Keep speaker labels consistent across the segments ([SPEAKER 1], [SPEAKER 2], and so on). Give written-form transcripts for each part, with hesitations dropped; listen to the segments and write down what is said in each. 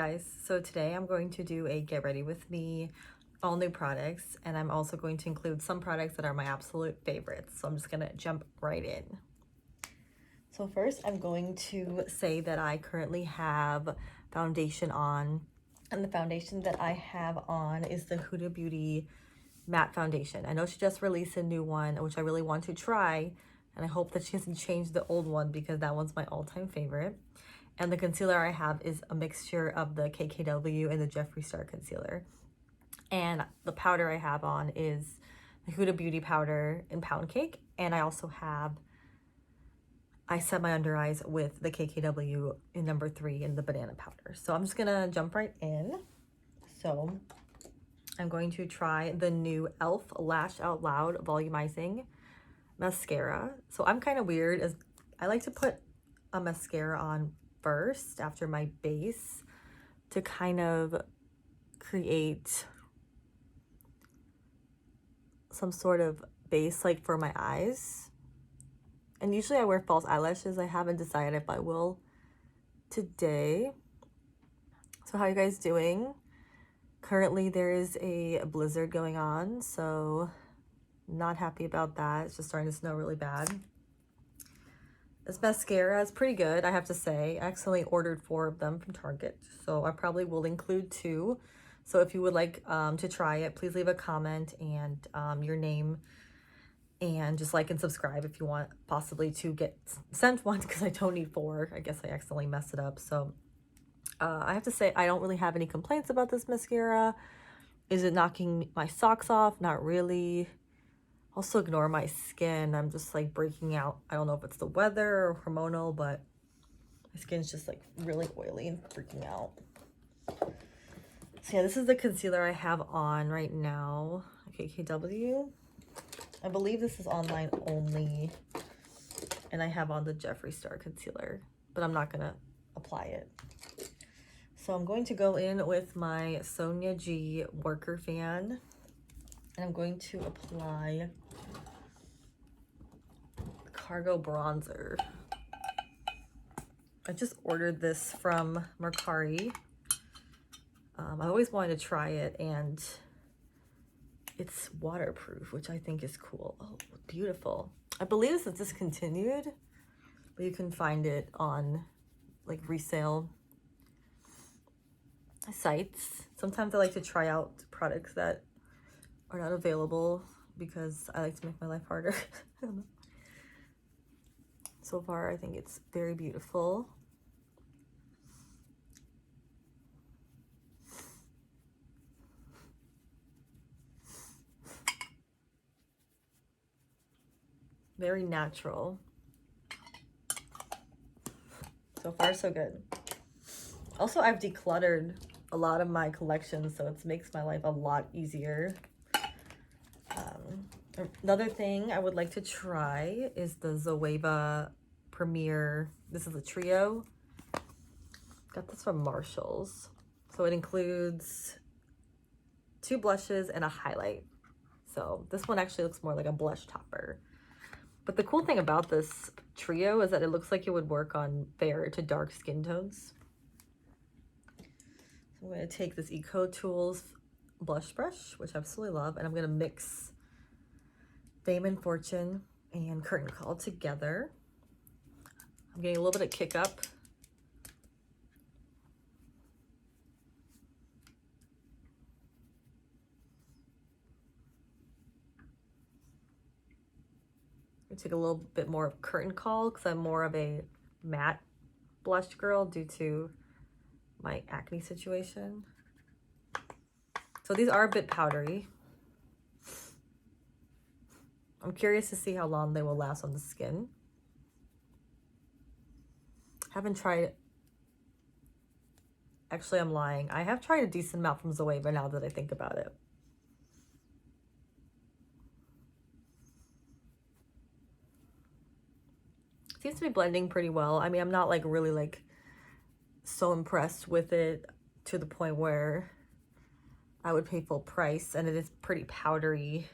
[SPEAKER 1] guys, so today I'm going to do a get ready with me, all new products, and I'm also going to include some products that are my absolute favorites. So I'm just gonna jump right in. So first I'm going to say that I currently have foundation on, and the foundation that I have on is the Huda Beauty matte foundation. I know she just released a new one, which I really want to try, and I hope that she hasn't changed the old one because that one's my all-time favorite. And the concealer I have is a mixture of the KKW and the Jeffree Star concealer. And the powder I have on is the Huda Beauty powder in Pound Cake. And I also have, I set my under eyes with the KKW in number 3 in the banana powder. So I'm just gonna jump right in. So I'm going to try the new e.l.f. Lash Out Loud Volumizing Mascara. So I'm kind of weird, as I like to put a mascara on first after my base to kind of create some sort of base like for my eyes. And usually I wear false eyelashes. I haven't decided if I will today. So how are you guys doing? Currently there is a blizzard going on, so not happy about that. It's just starting to snow really bad. This mascara is pretty good, I have to say. I accidentally ordered 4 of them from Target, so I probably will include 2. So if you would like to try it, please leave a comment and your name, and just like and subscribe if you want possibly to get sent one, because I don't need 4. I guess I accidentally messed it up. So I have to say I don't really have any complaints about this mascara. Is it knocking my socks off? Not really. Also ignore my skin. I'm just like breaking out. I don't know if it's the weather or hormonal, but my skin's just like really oily and freaking out. So yeah, this is the concealer I have on right now. KKW. I believe this is online only. And I have on the Jeffree Star concealer, but I'm not gonna apply it. So I'm going to go in with my Sonia G Worker Fan. And I'm going to apply Cargo Bronzer. I just ordered this from Mercari. I always wanted to try it, and it's waterproof, which I think is cool. Oh, beautiful. I believe this is discontinued, but you can find it on like resale sites. Sometimes I like to try out products that are not available because I like to make my life harder. I don't know. So far, I think it's very beautiful. Very natural. So far, so good. Also, I've decluttered a lot of my collection, so it makes my life a lot easier. Another thing I would like to try is the Zoeva Premier. This is a trio. Got this from Marshall's. So it includes 2 blushes and a highlight. So this one actually looks more like a blush topper. But the cool thing about this trio is that it looks like it would work on fair to dark skin tones. So I'm going to take this Eco Tools blush brush, which I absolutely love, and I'm going to mix Fame and Fortune and Curtain Call together. I'm getting a little bit of kick up. I take a little bit more of Curtain Call because I'm more of a matte blush girl due to my acne situation. So these are a bit powdery. I'm curious to see how long they will last on the skin. Haven't tried, actually I'm lying. I have tried a decent amount from Zoeva now that I think about it. Seems to be blending pretty well. I mean, I'm not like really like so impressed with it to the point where I would pay full price, and it is pretty powdery.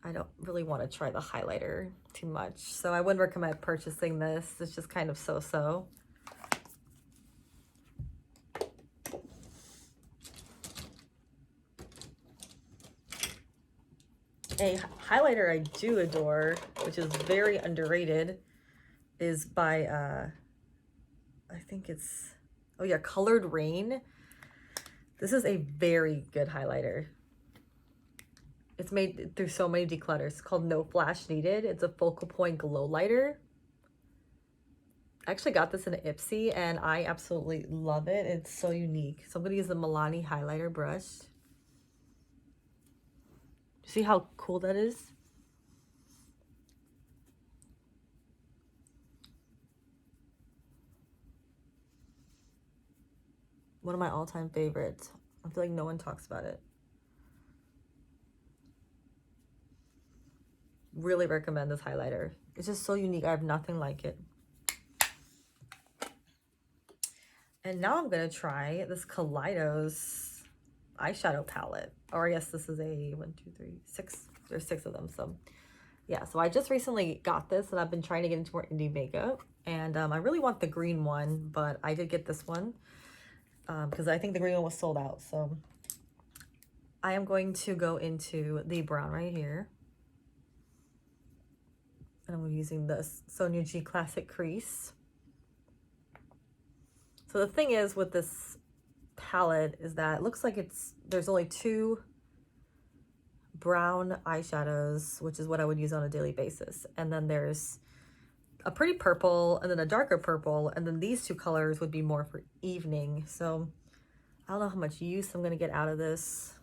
[SPEAKER 1] I don't really want to try the highlighter too much, so I wouldn't recommend purchasing this. It's just kind of so-so. A highlighter I do adore, which is very underrated, is by, I think it's, oh yeah, Colored Rain. This is a very good highlighter. It's made through so many declutters. It's called No Flash Needed. It's a focal point glow lighter. I actually got this in an Ipsy and I absolutely love it. It's so unique. So I'm going to use the Milani highlighter brush. See how cool that is? One of my all-time favorites. I feel like no one talks about it. Really recommend this highlighter. It's just so unique. I have nothing like it. And now I'm going to try this Kaleidos eyeshadow palette. Or yes, this is a 1, 2, 3, 6. There's 6 of them. So yeah, so I just recently got this and I've been trying to get into more indie makeup. And I really want the green one, but I did get this one because I think the green one was sold out. So I am going to go into the brown right here. And I'm using this Sonia G Classic Crease. So the thing is with this palette is that it looks like there's only 2 brown eyeshadows, which is what I would use on a daily basis. And then there's a pretty purple and then a darker purple. And then these 2 colors would be more for evening. So I don't know how much use I'm going to get out of this.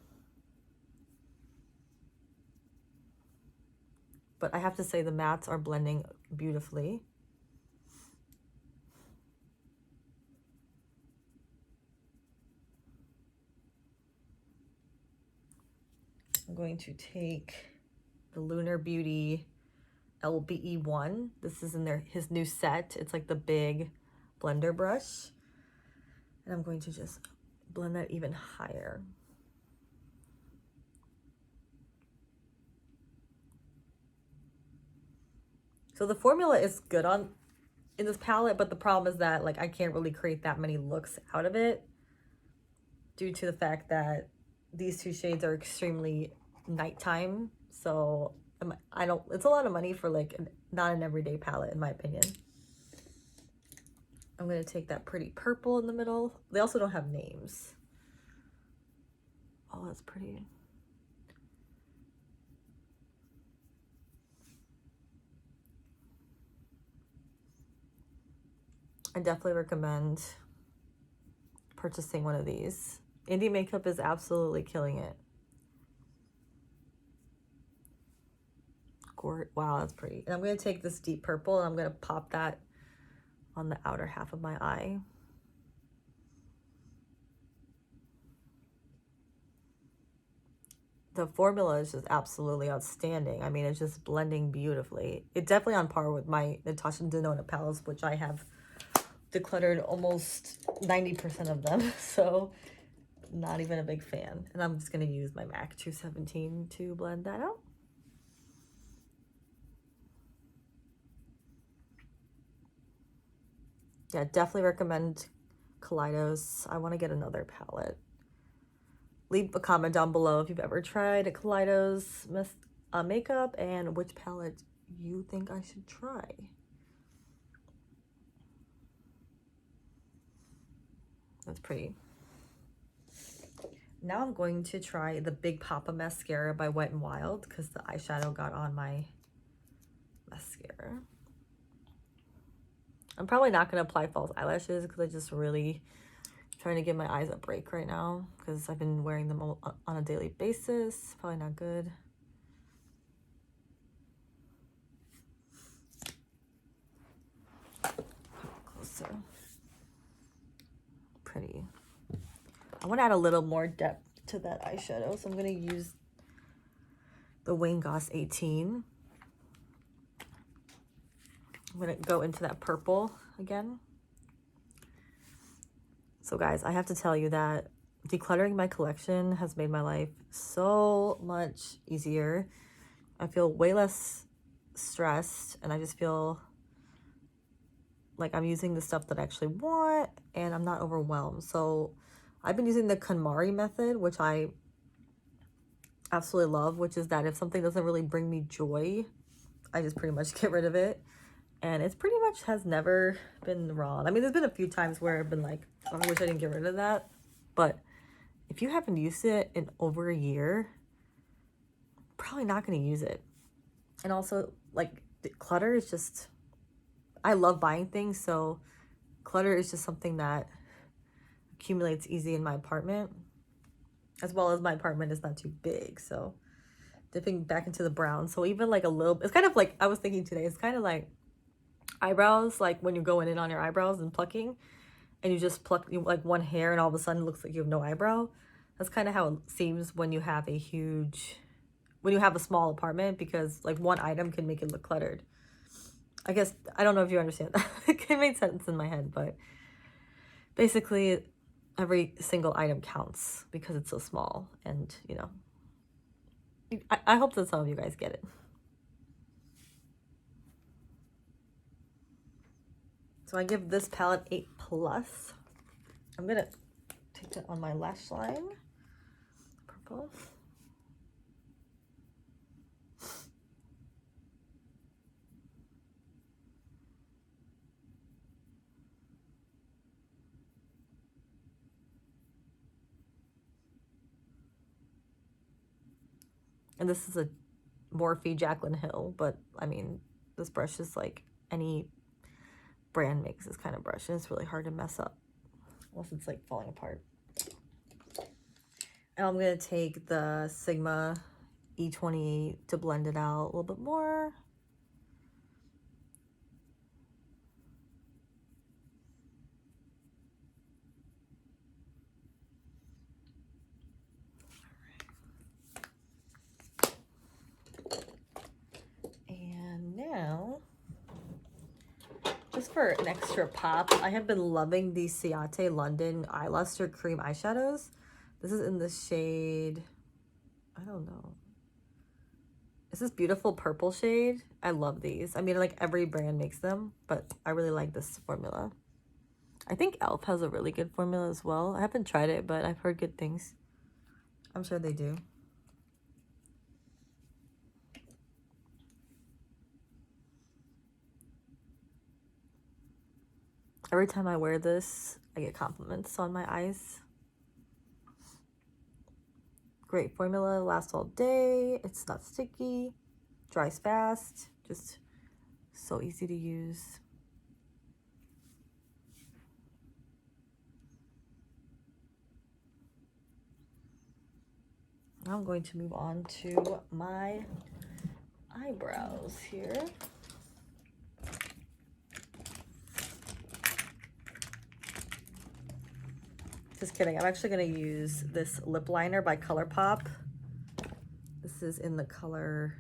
[SPEAKER 1] But I have to say the mattes are blending beautifully. I'm going to take the Lunar Beauty LBE1. This is in his new set. It's like the big blender brush. And I'm going to just blend that even higher. So the formula is good in this palette, but the problem is that like I can't really create that many looks out of it due to the fact that these 2 shades are extremely nighttime. So it's a lot of money for like not an everyday palette in my opinion. I'm going to take that pretty purple in the middle. They also don't have names. Oh, that's pretty. I definitely recommend purchasing one of these. Indie makeup is absolutely killing it. Wow, that's pretty. And I'm going to take this deep purple and I'm going to pop that on the outer half of my eye. The formula is just absolutely outstanding. I mean, it's just blending beautifully. It's definitely on par with my Natasha Denona palettes, which I have decluttered almost 90% of them. So not even a big fan. And I'm just going to use my MAC 217 to blend that out. Yeah, definitely recommend Kaleidos. I want to get another palette. Leave a comment down below if you've ever tried a Kaleidos makeup and which palette you think I should try. That's pretty. Now I'm going to try the Big Papa Mascara by Wet n Wild because the eyeshadow got on my mascara. I'm probably not going to apply false eyelashes because I just really trying to give my eyes a break right now because I've been wearing them on a daily basis. Probably not good. Closer. Pretty. I want to add a little more depth to that eyeshadow, so I'm going to use the Wayne Goss 18. I'm going to go into that purple again. So guys, I have to tell you that decluttering my collection has made my life so much easier. I feel way less stressed and I just feel like I'm using the stuff that I actually want and I'm not overwhelmed. So I've been using the Konmari Method, which I absolutely love, which is that if something doesn't really bring me joy, I just pretty much get rid of it. And it's pretty much has never been wrong. I mean, there's been a few times where I've been like, oh, I wish I didn't get rid of that. But if you haven't used it in over a year, probably not going to use it. And also, like, clutter is just, I love buying things, so clutter is just something that accumulates easy in my apartment, as well as my apartment is not too big. So dipping back into the brown, so even like a little, it's kind of like, I was thinking today, it's kind of like eyebrows, like when you're going in on your eyebrows and plucking, and you just pluck like one hair and all of a sudden it looks like you have no eyebrow. That's kind of how it seems when you have a small apartment, because like one item can make it look cluttered. I guess, I don't know if you understand that. It made sense in my head, but basically every single item counts because it's so small. And, you know, I hope that some of you guys get it. So I give this palette 8+. I'm going to take that on my lash line. Purple. And this is a Morphe Jaclyn Hill, but I mean, this brush is like any brand makes this kind of brush, and it's really hard to mess up unless it's like falling apart. And I'm going to take the Sigma E28 to blend it out a little bit more. And now, just for an extra pop, I have been loving these Ciate London Eye Luster Cream eyeshadows. This is in the shade, I don't know. It's this beautiful purple shade. I love these. I mean, like every brand makes them, but I really like this formula. I think e.l.f. has a really good formula as well. I haven't tried it, but I've heard good things. I'm sure they do. Every time I wear this, I get compliments on my eyes. Great formula, lasts all day. It's not sticky, dries fast, just so easy to use. Now I'm going to move on to my eyebrows here. Just kidding. I'm actually going to use this lip liner by ColourPop. This is in the color,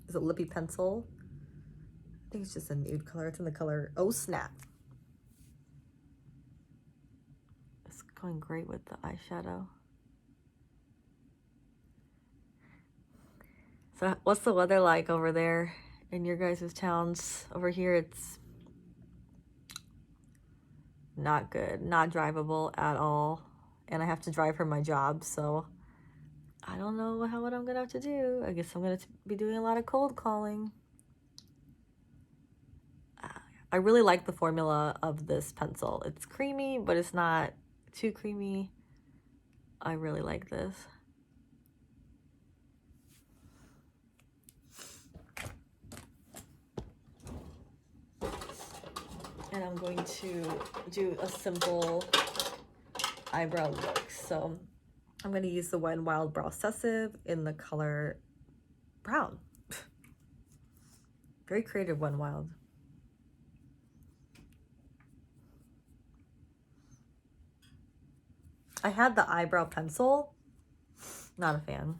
[SPEAKER 1] is it Lippy Pencil? I think it's just a nude color. It's in the color Oh Snap. It's going great with the eyeshadow. So what's the weather like over there in your guys' towns? Over here, it's not good, not drivable at all. And I have to drive for my job, so I don't know what I'm gonna have to do. I guess I'm gonna be doing a lot of cold calling. I really like the formula of this pencil. It's creamy, but it's not too creamy. I really like this. And I'm going to do a simple eyebrow look. So I'm going to use the Wet n Wild Brow Obsessive in the color brown. Very creative, Wet n Wild. I had the eyebrow pencil. Not a fan.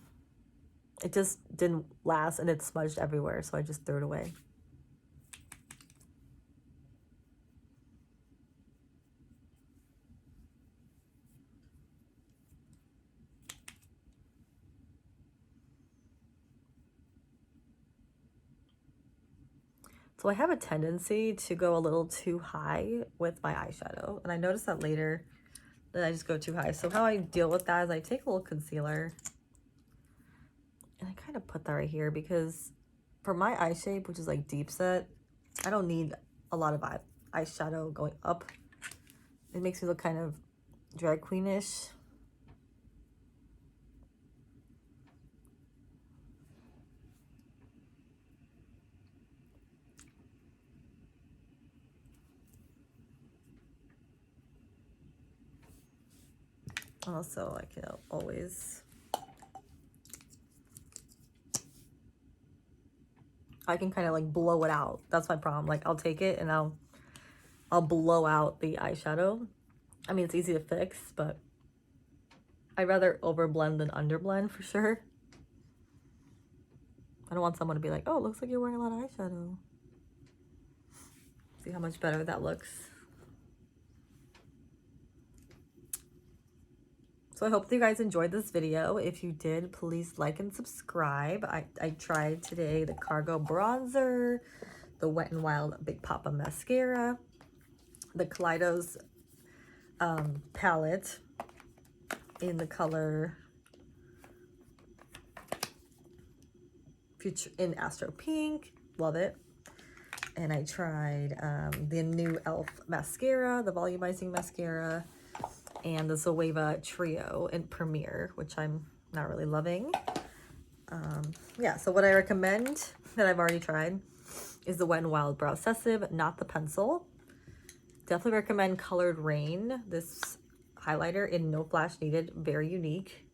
[SPEAKER 1] It just didn't last and it smudged everywhere, so I just threw it away. So I have a tendency to go a little too high with my eyeshadow, and I noticed that later that I just go too high. So how I deal with that is I take a little concealer And I kind of put that right here because for my eye shape, which is like deep set, I don't need a lot of eyeshadow going up. It makes me look kind of drag queenish. Also, I can always, I can kind of like blow it out. That's my problem. Like I'll take it and I'll blow out the eyeshadow. I mean, it's easy to fix, but I'd rather overblend than underblend for sure. I don't want someone to be like, oh, it looks like you're wearing a lot of eyeshadow. See how much better that looks. So I hope that you guys enjoyed this video. If you did, please like and subscribe. I tried today the Cargo Bronzer, the Wet n Wild Big Papa Mascara, the Kaleidos palette in the color Future in Astro Pink. Love it. And I tried the new e.l.f. mascara, the volumizing mascara, and the Zoeva Trio in Premiere, which I'm not really loving. Yeah, so what I recommend that I've already tried is the Wet n Wild Brow Obsessive, not the pencil. Definitely recommend Colored Rain, this highlighter in No Flash Needed, very unique.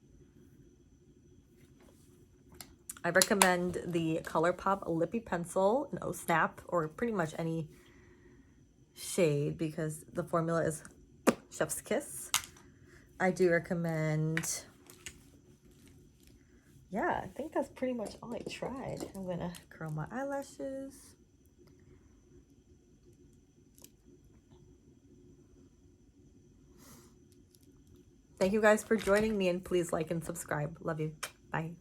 [SPEAKER 1] I recommend the ColourPop Lippy Pencil in Oh Snap, or pretty much any shade because the formula is Chef's Kiss. I do recommend, yeah, I think that's pretty much all I tried. I'm gonna curl my eyelashes. Thank you guys for joining me, and please like and subscribe. Love you. Bye.